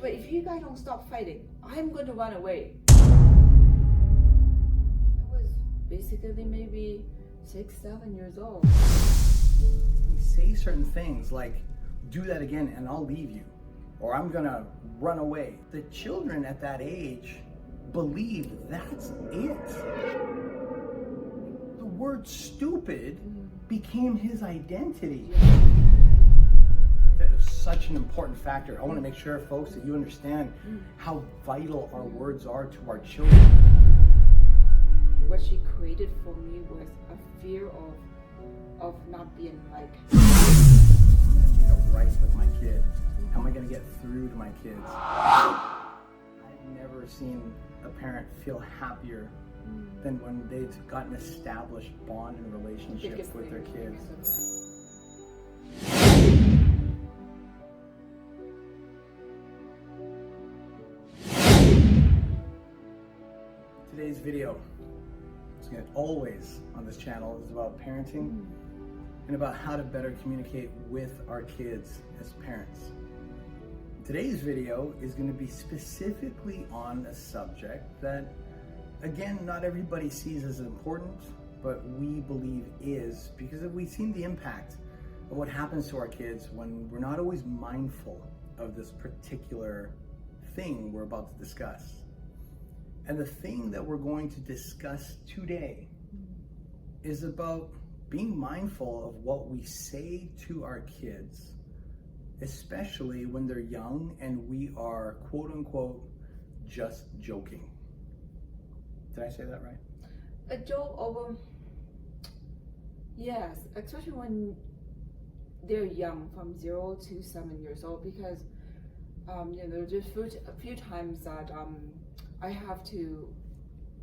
But if you guys don't stop fighting, I'm going to run away. I was basically maybe 6-7 years old. We say certain things like, do that again and I'll leave you, or I'm gonna run away. The children at that age believe that's it. The word stupid became his identity. That is such an important factor. I want to make sure, folks, that you understand how vital our words are to our children. What she created for me was a fear of not being liked. Right with my kid. How am I going to get through to my kids? I've never seen a parent feel happier than when they've got an established bond and relationship with their kids. Today's video, it's always on this channel, is about parenting and about how to better communicate with our kids as parents. Today's video is going to be specifically on a subject that, again, not everybody sees as important, but we believe is, because we've seen the impact of what happens to our kids when we're not always mindful of this particular thing we're about to discuss. And the thing that we're going to discuss today is about being mindful of what we say to our kids, especially when they're young and we are, quote unquote, just joking. Did I say that right? A joke over, yes, especially when they're young, from 0 to 7 years old, because just a few times that I have to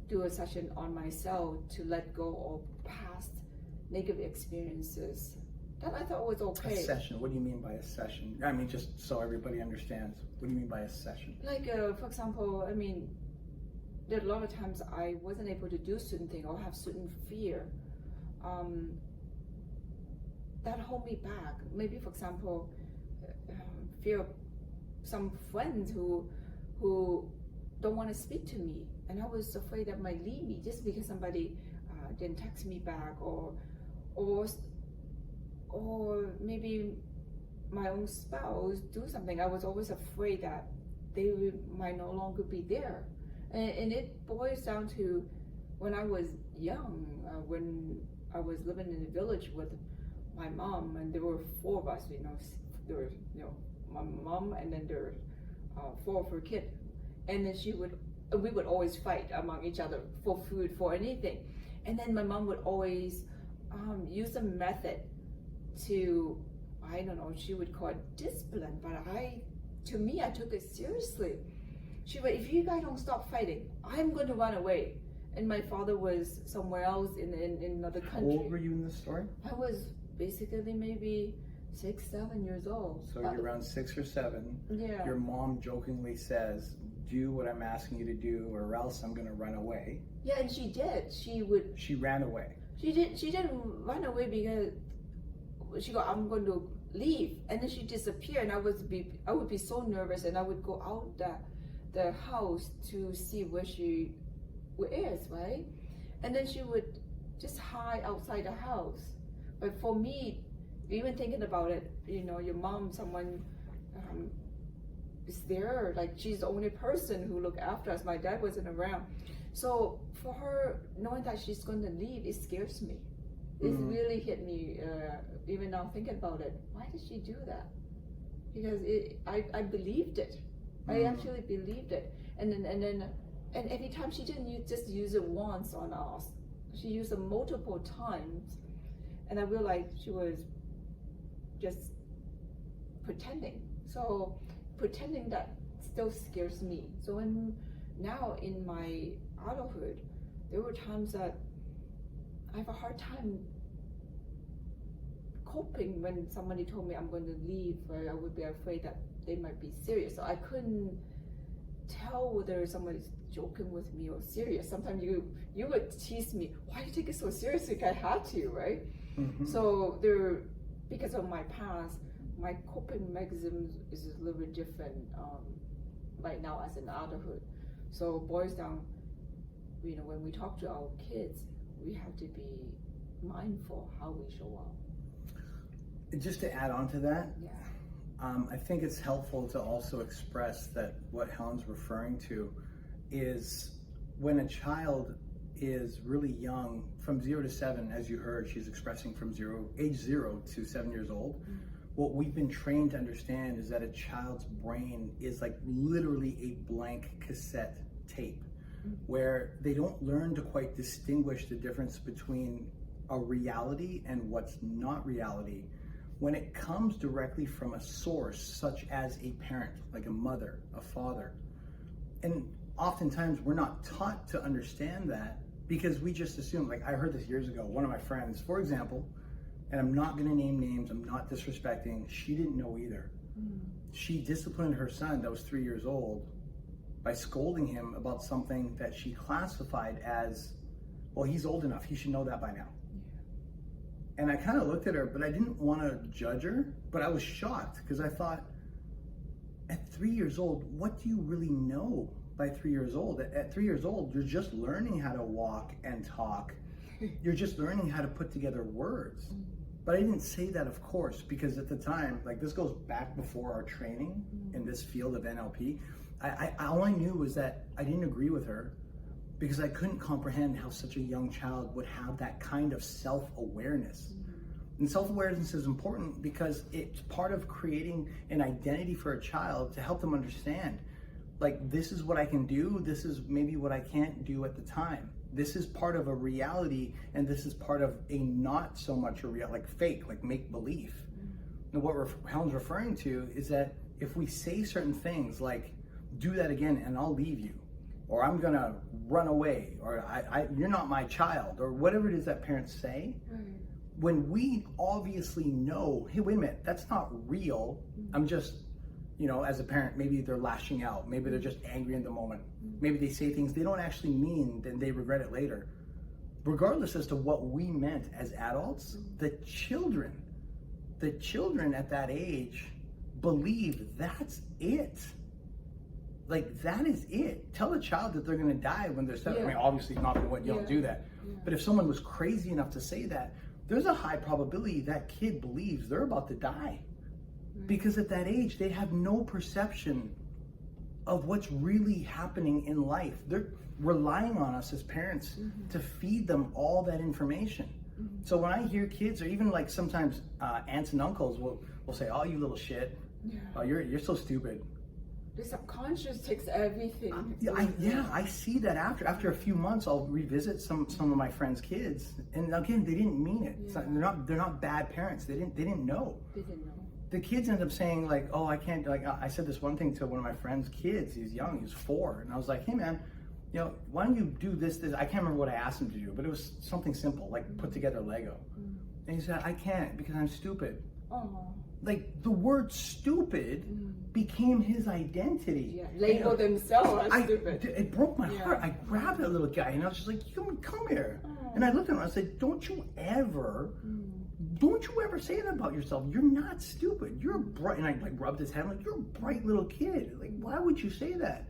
do a session on myself to let go of past negative experiences that I thought was okay. A session, what do you mean by a session? I mean, just so everybody understands, what do you mean by a session? Like, for example, I mean, there are a lot of times I wasn't able to do certain things or have certain fear that hold me back. Maybe, for example, fear of some friends who don't want to speak to me, and I was afraid that might leave me just because somebody didn't text me back, or maybe my own spouse do something. I was always afraid that they might no longer be there, and it boils down to when I was young, when I was living in a village with my mom, and there were 4 of us. There was my mom, and then there were 4 of her kids. And then we would always fight among each other for food, for anything. And then my mom would always use a method to, I don't know, she would call it discipline, but to me, I took it seriously. She would, if you guys don't stop fighting, I'm going to run away. And my father was somewhere else in another country. How old were you in this story? I was basically maybe 6-7 years old. So you're around 6 or 7. Yeah. Your mom jokingly says, do what I'm asking you to do, or else I'm going to run away. Yeah, and she did. She ran away. She didn't run away because she go, I'm going to leave, and then she disappeared, and I would be so nervous, and I would go out the house to see where she is, right? And then she would just hide outside the house. But for me, even thinking about it, your mom, someone is there, like she's the only person who looked after us. My dad wasn't around. So for her, knowing that she's going to leave, it scares me. It really hit me, even now thinking about it. Why did she do that? Because I believed it. I actually believed it. And every time she didn't just use it once on us. She used it multiple times. And I realized she was just pretending. So pretending, that still scares me. So now in my adulthood, there were times that I have a hard time coping when somebody told me I'm going to leave, or I would be afraid that they might be serious. So I couldn't tell whether somebody's joking with me or serious. Sometimes you would tease me, why do you take it so seriously? I had to, right? So because of my past, my coping mechanism is a little bit different. right now as an adulthood. So it boils down, when we talk to our kids, we have to be mindful how we show up. Just to add on to that, Yeah. I think it's helpful to also express that what Helen's referring to is when a child is really young, from 0 to 7, as you heard, she's expressing from age 0 to 7 years old. Mm-hmm. What we've been trained to understand is that a child's brain is like literally a blank cassette tape, mm-hmm. where they don't learn to quite distinguish the difference between a reality and what's not reality when it comes directly from a source such as a parent, like a mother, a father. And oftentimes we're not taught to understand that because we just assume, like I heard this years ago, one of my friends, for example, and I'm not gonna name names, I'm not disrespecting, she didn't know either. Mm. She disciplined her son that was 3 years old by scolding him about something that she classified as, well, he's old enough, he should know that by now. And I kind of looked at her, but I didn't want to judge her, but I was shocked because I thought, at 3 years old, what do you really know by 3 years old? At 3 years old, you're just learning how to walk and talk. You're just learning how to put together words. But I didn't say that, of course, because at the time, like this goes back before our training in this field of NLP. All I knew was that I didn't agree with her, because I couldn't comprehend how such a young child would have that kind of self-awareness. And self-awareness is important because it's part of creating an identity for a child to help them understand, like, this is what I can do, this is maybe what I can't do at the time. This is part of a reality, and this is part of a not so much a real, like fake, like make-believe. And what Helen's referring to is that if we say certain things like, do that again and I'll leave you, or I'm gonna run away, or you're not my child, or whatever it is that parents say, when we obviously know, hey, wait a minute, that's not real. I'm just, as a parent, maybe they're lashing out, maybe they're just angry in the moment, maybe they say things they don't actually mean, then they regret it later. Regardless as to what we meant as adults, the children at that age believe that's it. Like, that is it. Tell a child that they're going to die when they're 7. Yeah. I mean, obviously not when you don't do that. Yeah. But if someone was crazy enough to say that, there's a high probability that kid believes they're about to die. Because at that age, they have no perception of what's really happening in life. They're relying on us as parents to feed them all that information. So when I hear kids, or even like sometimes aunts and uncles will say, "Oh, you little shit. Yeah. Oh, you're so stupid." The subconscious takes everything. I see that after a few months, I'll revisit some of my friends' kids, and again, they didn't mean it. Yeah. They're not bad parents. They didn't know. They didn't know. The kids end up saying like, "Oh, I can't." Like I said this one thing to one of my friends' kids. He's young. He's 4, and I was like, "Hey, man, why don't you do this? I can't remember what I asked him to do, but it was something simple, like put together Lego." And he said, "I can't because I'm stupid." Oh. Like the word stupid became his identity. Yeah, label themselves as stupid. It broke my heart. I grabbed that little guy and I was just like, come here. Oh. And I looked at him and I said, don't you ever say that about yourself. You're not stupid. You're bright. And I like rubbed his head. I'm like, you're a bright little kid. Like, why would you say that?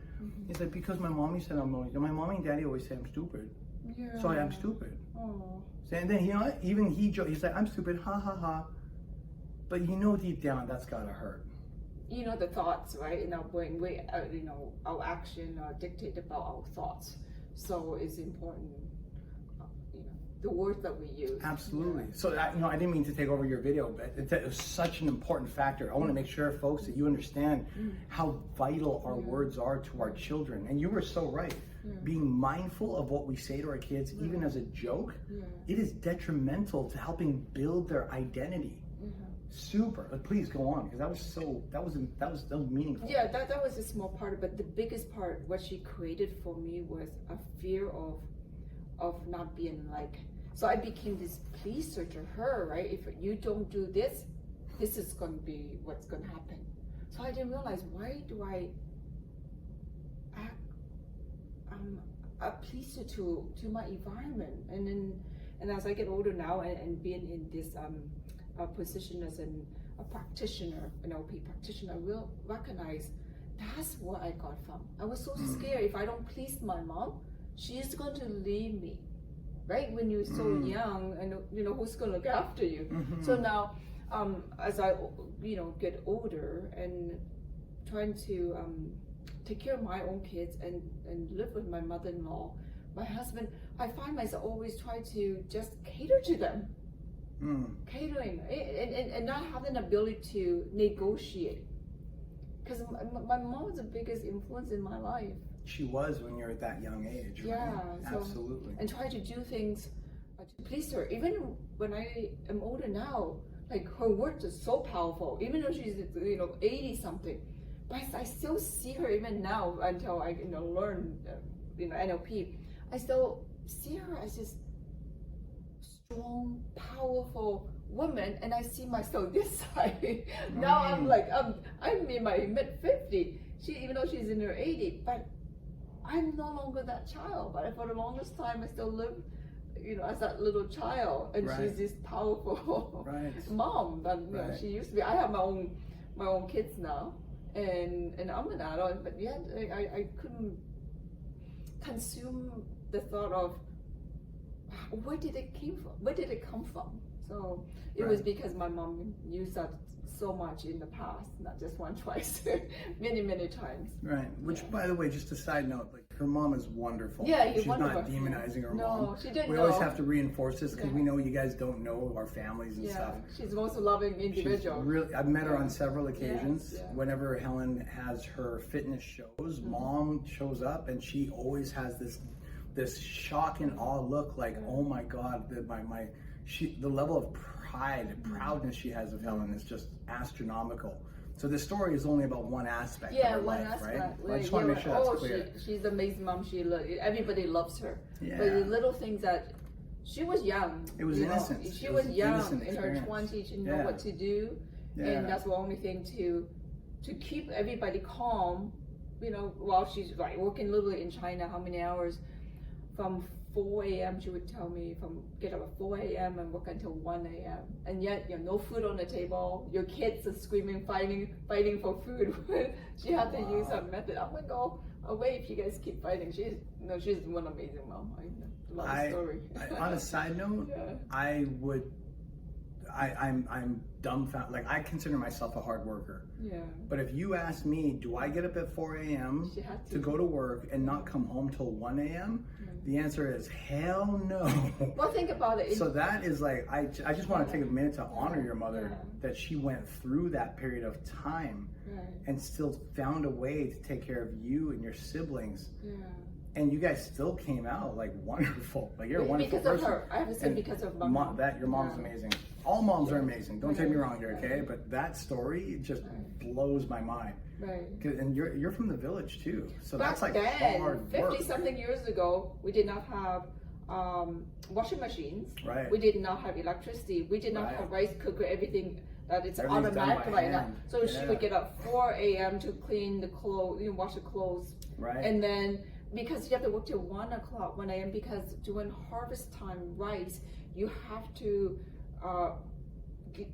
He's like, because my mommy said I'm only, my mommy and daddy always say I'm stupid. Yeah. So I am stupid. Oh. So, and then, even he's like, I'm stupid, ha ha ha. But deep down, that's gotta hurt. The thoughts, right, in our brain, our action are dictated by our thoughts. So it's important, the words that we use. Absolutely. So, I didn't mean to take over your video, but it was such an important factor. I want to make sure, folks, that you understand how vital our words are to our children. And you were so right. Being mindful of what we say to our kids, even as a joke, it is detrimental to helping build their identity. Super. But please go on, because that was meaningful. Yeah, that was a small part, but the biggest part, what she created for me, was a fear of not being like. So I became this pleaser to her, right? If you don't do this, this is going to be what's going to happen. So I didn't realize, why do I act a pleaser to my environment? And as I get older now and being in this position as a practitioner, an NLP practitioner, I will recognize That's what I got from. I was so scared if I don't please my mom, she's going to leave me. Right? When you're so young, and who's going to look after you. So now, as I get older and trying to take care of my own kids and live with my mother-in-law, my husband, I find myself always try to just cater to them. Catering and not having the ability to negotiate, because my mom was the biggest influence in my life. She was when you're at that young age, right? Yeah, so, absolutely. And try to do things to please her. Even when I am older now, like her words are so powerful. Even though she's 80 something, but I still see her even now until I learn NLP. I still see her as this strong, powerful woman, and I see myself this side. Now I'm like I'm in my mid-50. Even though she's in her 80, but I'm no longer that child. But for the longest time, I still live, as that little child, and she's this powerful mom that she used to be. I have my own kids now, and I'm an adult, but yet I couldn't consume the thought of where did it come from. So it was because my mom used that so much in the past, not just once, twice, many times. Right. Which, by the way, just a side note, like her mom is wonderful. Yeah, she's wonderful. not demonizing her No, mom. she didn't we always have to reinforce this because we know you guys don't know our families and stuff. She's the most loving individual. Really, I've met her on several occasions. Yes, Whenever Helen has her fitness shows, mom shows up and she always has this shock and awe look, like, oh my God, the level of pride and proudness she has of Helen is just astronomical. So this story is only about one aspect of her life, right? I just want to make sure that's clear. She's an amazing mom. Everybody loves her. Yeah. But the little things that she was young. It was innocent. She was young in her 20s. She didn't know what to do, and that's the only thing to keep everybody calm. While she's working literally in China, how many hours? From 4 a.m. she would tell me, get up at 4 a.m. and work until 1 a.m. And yet, no food on the table. Your kids are screaming, fighting for food. She had to use that method. I'm gonna go away if you guys keep fighting. She's one amazing mom. I love the story. On a side note, I'm dumbfounded. Like, I consider myself a hard worker. Yeah. But if you ask me, do I get up at 4 a.m. to go to work and not come home till 1 a.m.? The answer is hell no. Well, think about it. So that is like, I just want to take a minute to honor your mother, that she went through that period of time and still found a way to take care of you and your siblings. Yeah. And you guys still came out like wonderful. Like, you're a wonderful person. Because of her. I have to say, because of my mom. Your mom's amazing. All moms are amazing. Don't take me wrong here, okay? But that story just blows my mind. Right. And you're from the village too, so back that's like then, hard work. 50-something years ago, we did not have washing machines. Right. We did not have electricity. We did not have rice cooker. Everything that it's automatic right now. So she would get up 4 a.m. to clean the clothes, wash the clothes. Right. And then because you have to work till 1 a.m. because during harvest time rice, you have to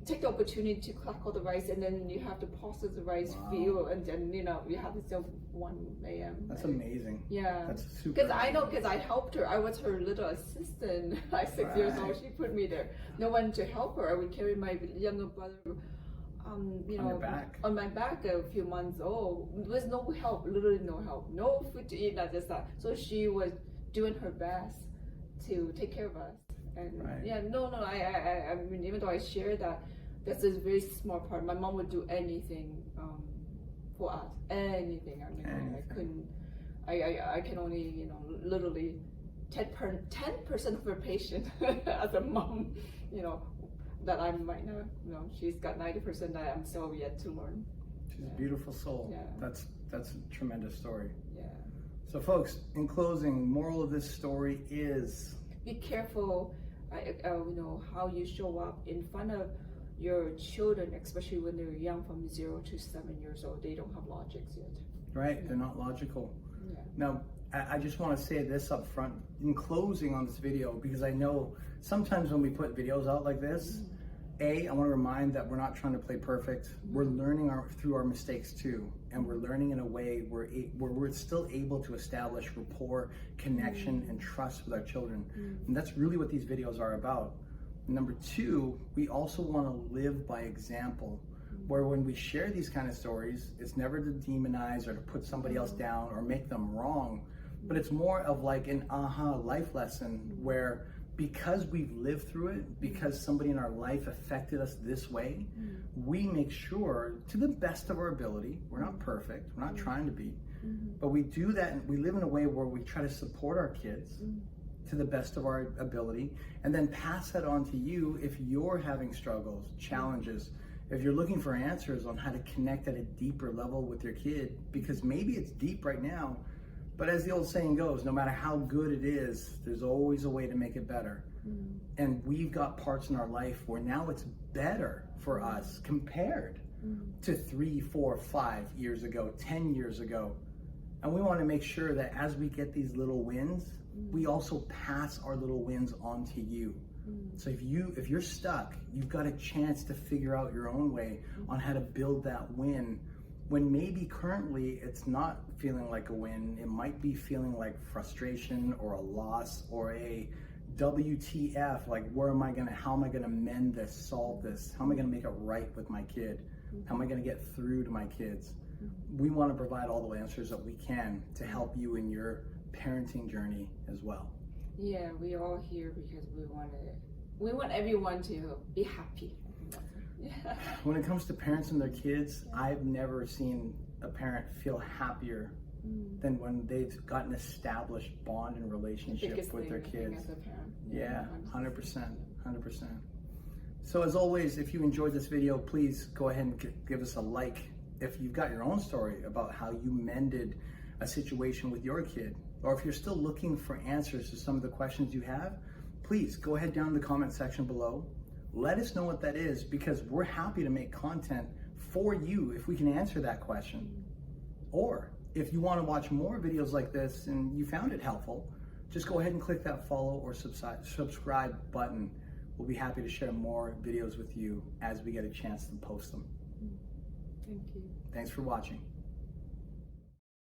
take the opportunity to collect all the rice, and then you have to process the rice field, and then you have to still 1 a.m. That's amazing. Yeah, that's super. Because I helped her. I was her little assistant. Like 6 years old, she put me there. No one to help her. I would carry my younger brother. On my back a few months old. There was no help, literally no help, no food to eat, not just that. So she was doing her best to take care of us. And I mean, even though I share that, that's a very small part. My mom would do anything for us, anything. I mean, I couldn't. I can only literally 10% of her patient as a mom, that I'm right now. She's got 90% that I'm still yet to learn. She's a beautiful soul. Yeah. That's a tremendous story. Yeah. So folks, in closing, moral of this story is, be careful, how you show up in front of your children, especially when they're young, from 0 to 7 years old. They don't have logics yet. Right, they're not logical. Yeah. Now, I just want to say this up front in closing on this video, because I know sometimes when we put videos out like this, I want to remind that we're not trying to play perfect. We're learning through our mistakes too. and we're learning in a way where we're still able to establish rapport, connection, and trust with our children. And that's really what these videos are about. Number two, we also want to live by example, where when we share these kind of stories, it's never to demonize or to put somebody else down or make them wrong, but it's more of like an aha life lesson where because we've lived through it, because somebody in our life affected us this way, we make sure to the best of our ability, we're not perfect, we're not trying to be, but we do that and we live in a way where we try to support our kids to the best of our ability and then pass that on to you if you're having struggles, challenges, if you're looking for answers on how to connect at a deeper level with your kid, because maybe it's deep right now, but as the old saying goes, no matter how good it is, there's always a way to make it better. And we've got parts in our life where now it's better for us compared to 3, 4, 5 years ago, 10 years ago. And we want to make sure that as we get these little wins, we also pass our little wins on to you. So if you're stuck, you've got a chance to figure out your own way on how to build that win. When maybe currently it's not feeling like a win, it might be feeling like frustration or a loss or a WTF, like how am I gonna mend this, solve this? How am I gonna make it right with my kid? How am I gonna get through to my kids? We wanna provide all the answers that we can to help you in your parenting journey as well. Yeah, we're all here because we want everyone to be happy. Yeah. When it comes to parents and their kids, I've never seen a parent feel happier than when they've got an established bond and relationship with their kids. Yeah, 100%. So as always, if you enjoyed this video, please go ahead and give us a like. If you've got your own story about how you mended a situation with your kid, or if you're still looking for answers to some of the questions you have, please go ahead down in the comment section below. Let us know what that is, because we're happy to make content for you if we can answer that question. Or if you want to watch more videos like this and you found it helpful, just go ahead and click that follow or subscribe button. We'll be happy to share more videos with you as we get a chance to post them. Thank you. Thanks for watching.